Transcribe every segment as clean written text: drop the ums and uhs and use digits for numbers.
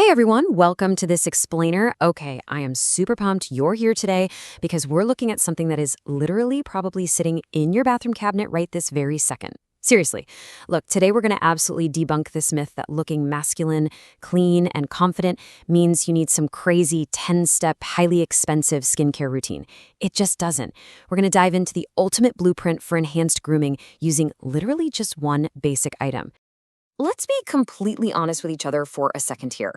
Hey everyone, welcome to this explainer. Okay, I am super pumped you're here today because we're looking at something that is literally probably sitting in your bathroom cabinet right this very second. Seriously. Look, today we're going to absolutely debunk this myth that looking masculine, clean, and confident means you need some crazy 10-step, highly expensive skincare routine. It just doesn't. We're going to dive into the ultimate blueprint for enhanced grooming using literally just one basic item. Let's be completely honest with each other for a second here.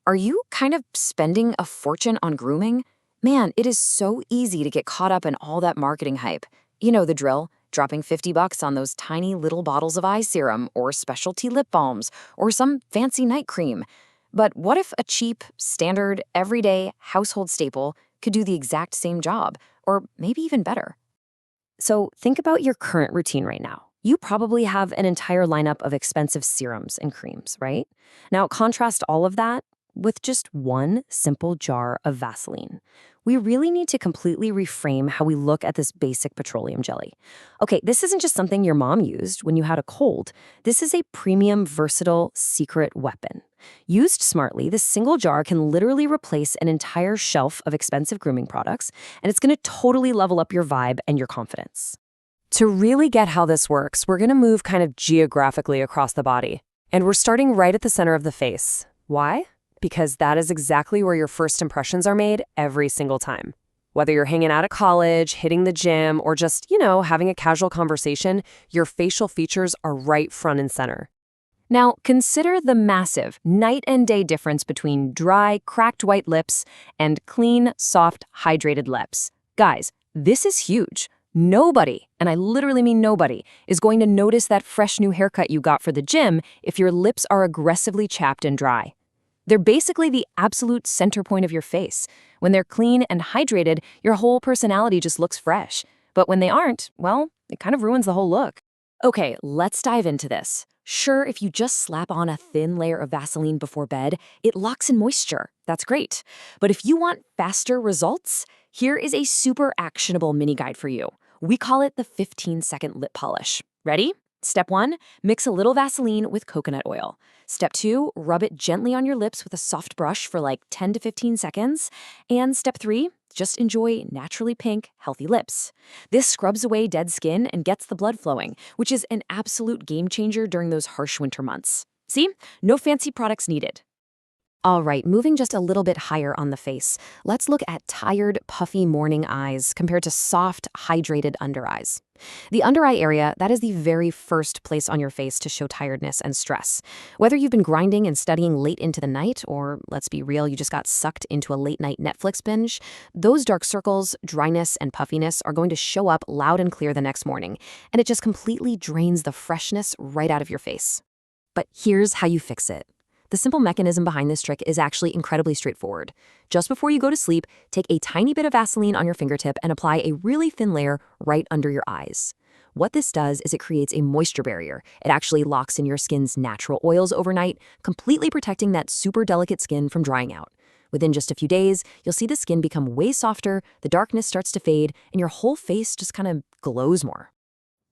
Are you kind of spending a fortune on grooming? Man, it is so easy to get caught up in all that marketing hype. You know the drill, dropping $50 on those tiny little bottles of eye serum or specialty lip balms or some fancy night cream. But what if a cheap, standard, everyday household staple could do the exact same job, or maybe even better? So think about your current routine right now. You probably have an entire lineup of expensive serums and creams, right? Now contrast all of that with just one simple jar of Vaseline. We really need to completely reframe how we look at this basic petroleum jelly. Okay, this isn't just something your mom used when you had a cold. This is a premium, versatile, secret weapon. Used smartly, this single jar can literally replace an entire shelf of expensive grooming products, and it's going to totally level up your vibe and your confidence. To really get how this works, we're going to move kind of geographically across the body. And we're starting right at the center of the face. Why? Because that is exactly where your first impressions are made every single time. Whether you're hanging out at college, hitting the gym, or just, having a casual conversation, your facial features are right front and center. Now, consider the massive night and day difference between dry, cracked white lips and clean, soft, hydrated lips. Guys, this is huge. Nobody, and I literally mean nobody, is going to notice that fresh new haircut you got for the gym if your lips are aggressively chapped and dry. They're basically the absolute center point of your face. When they're clean and hydrated, your whole personality just looks fresh. But when they aren't, well, it kind of ruins the whole look. Okay, let's dive into this. Sure, if you just slap on a thin layer of Vaseline before bed, it locks in moisture. That's great. But if you want faster results, here is a super actionable mini guide for you. We call it the 15-second lip polish. Ready? Step 1, mix a little Vaseline with coconut oil. Step 2, rub it gently on your lips with a soft brush for like 10 to 15 seconds. And step 3, just enjoy naturally pink, healthy lips. This scrubs away dead skin and gets the blood flowing, which is an absolute game changer during those harsh winter months. See? No fancy products needed. All right, moving just a little bit higher on the face, let's look at tired, puffy morning eyes compared to soft, hydrated under eyes. The under eye area, that is the very first place on your face to show tiredness and stress. Whether you've been grinding and studying late into the night, or let's be real, you just got sucked into a late night Netflix binge, those dark circles, dryness, and puffiness are going to show up loud and clear the next morning, and it just completely drains the freshness right out of your face. But here's how you fix it. The simple mechanism behind this trick is actually incredibly straightforward. Just before you go to sleep, take a tiny bit of Vaseline on your fingertip and apply a really thin layer right under your eyes. What this does is it creates a moisture barrier. It actually locks in your skin's natural oils overnight, completely protecting that super delicate skin from drying out. Within just a few days, you'll see the skin become way softer, the darkness starts to fade, and your whole face just kind of glows more.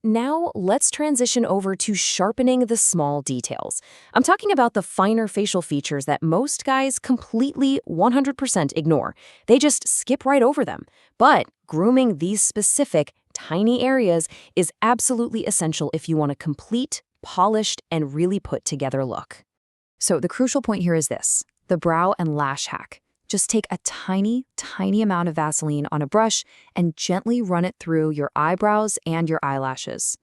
Now, let's transition over to sharpening the small details. I'm talking about the finer facial features that most guys completely 100% ignore. They just skip right over them. But grooming these specific, tiny areas is absolutely essential if you want a complete, polished, and really put together look. So the crucial point here is this, the brow and lash hack. Just take a tiny, tiny amount of Vaseline on a brush and gently run it through your eyebrows and your eyelashes.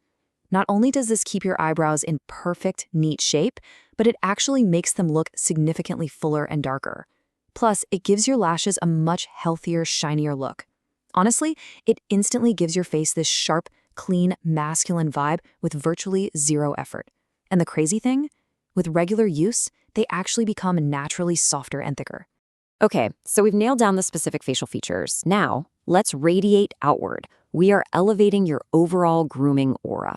Not only does this keep your eyebrows in perfect, neat shape, but it actually makes them look significantly fuller and darker. Plus, it gives your lashes a much healthier, shinier look. Honestly, it instantly gives your face this sharp, clean, masculine vibe with virtually zero effort. And the crazy thing? With regular use, they actually become naturally softer and thicker. Okay, so we've nailed down the specific facial features. Now, let's radiate outward. We are elevating your overall grooming aura.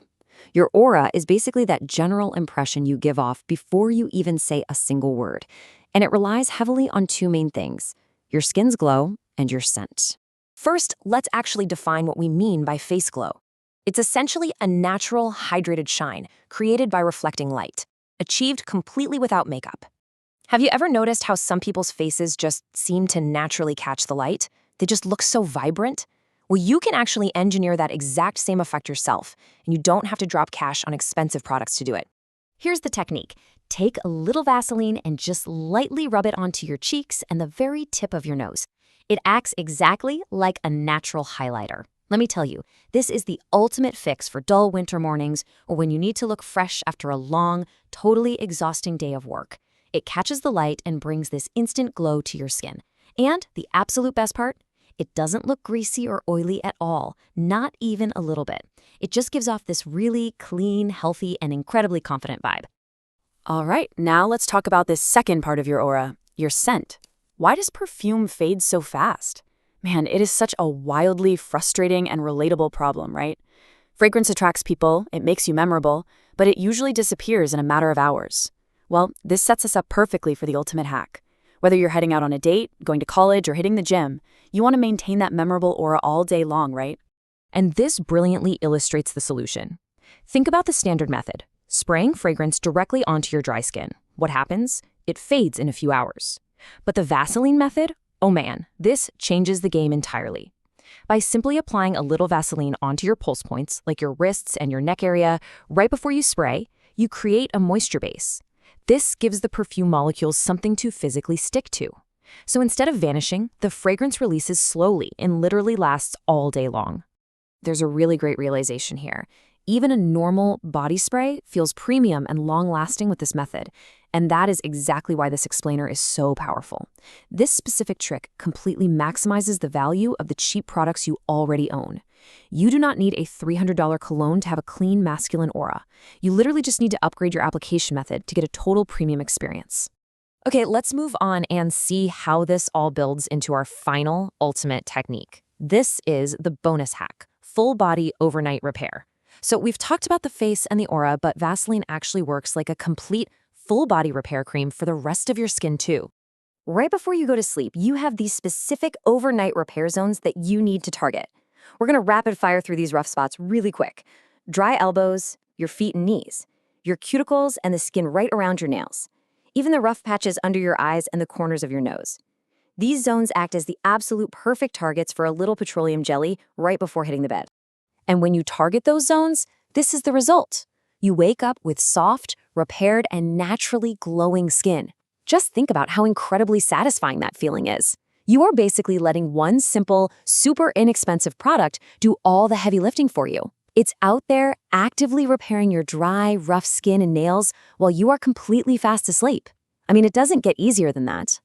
Your aura is basically that general impression you give off before you even say a single word. And it relies heavily on two main things, your skin's glow and your scent. First, let's actually define what we mean by face glow. It's essentially a natural, hydrated shine created by reflecting light, achieved completely without makeup. Have you ever noticed how some people's faces just seem to naturally catch the light? They just look so vibrant? Well, you can actually engineer that exact same effect yourself, and you don't have to drop cash on expensive products to do it. Here's the technique. Take a little Vaseline and just lightly rub it onto your cheeks and the very tip of your nose. It acts exactly like a natural highlighter. Let me tell you, this is the ultimate fix for dull winter mornings or when you need to look fresh after a long, totally exhausting day of work. It catches the light and brings this instant glow to your skin. And the absolute best part? It doesn't look greasy or oily at all, not even a little bit. It just gives off this really clean, healthy, and incredibly confident vibe. All right, now let's talk about this second part of your aura, your scent. Why does perfume fade so fast? Man, it is such a wildly frustrating and relatable problem, right? Fragrance attracts people, it makes you memorable, but it usually disappears in a matter of hours. Well, this sets us up perfectly for the ultimate hack. Whether you're heading out on a date, going to college, or hitting the gym, you want to maintain that memorable aura all day long, right? And this brilliantly illustrates the solution. Think about the standard method, spraying fragrance directly onto your dry skin. What happens? It fades in a few hours. But the Vaseline method? Oh man, this changes the game entirely. By simply applying a little Vaseline onto your pulse points, like your wrists and your neck area, right before you spray, you create a moisture base. This gives the perfume molecules something to physically stick to. So instead of vanishing, the fragrance releases slowly and literally lasts all day long. There's a really great realization here. Even a normal body spray feels premium and long-lasting with this method, and that is exactly why this explainer is so powerful. This specific trick completely maximizes the value of the cheap products you already own. You do not need a $300 cologne to have a clean, masculine aura. You literally just need to upgrade your application method to get a total premium experience. Okay, let's move on and see how this all builds into our final, ultimate technique. This is the bonus hack, full body overnight repair. So we've talked about the face and the aura, but Vaseline actually works like a complete full body repair cream for the rest of your skin too. Right before you go to sleep, you have these specific overnight repair zones that you need to target. We're going to rapid fire through these rough spots really quick. Dry elbows, your feet and knees, your cuticles and the skin right around your nails, even the rough patches under your eyes and the corners of your nose. These zones act as the absolute perfect targets for a little petroleum jelly right before hitting the bed. And when you target those zones, this is the result. You wake up with soft, repaired, and naturally glowing skin. Just think about how incredibly satisfying that feeling is. You are basically letting one simple, super inexpensive product do all the heavy lifting for you. It's out there actively repairing your dry, rough skin and nails while you are completely fast asleep. I mean, it doesn't get easier than that.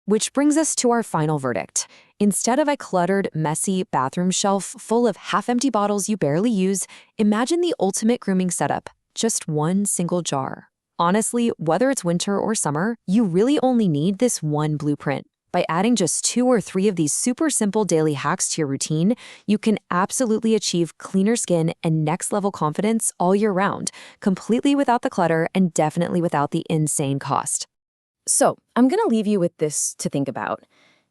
Which brings us to our final verdict. Instead of a cluttered, messy bathroom shelf full of half-empty bottles you barely use, imagine the ultimate grooming setup, just one single jar. Honestly, whether it's winter or summer, you really only need this one blueprint. By adding just 2 or 3 of these super simple daily hacks to your routine, you can absolutely achieve cleaner skin and next-level confidence all year round, completely without the clutter and definitely without the insane cost. So, I'm going to leave you with this to think about.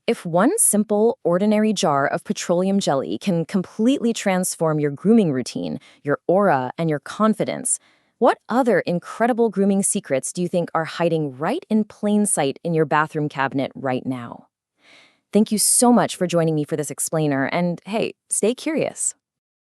If one simple, ordinary jar of petroleum jelly can completely transform your grooming routine, your aura, and your confidence, what other incredible grooming secrets do you think are hiding right in plain sight in your bathroom cabinet right now? Thank you so much for joining me for this explainer, and hey, stay curious.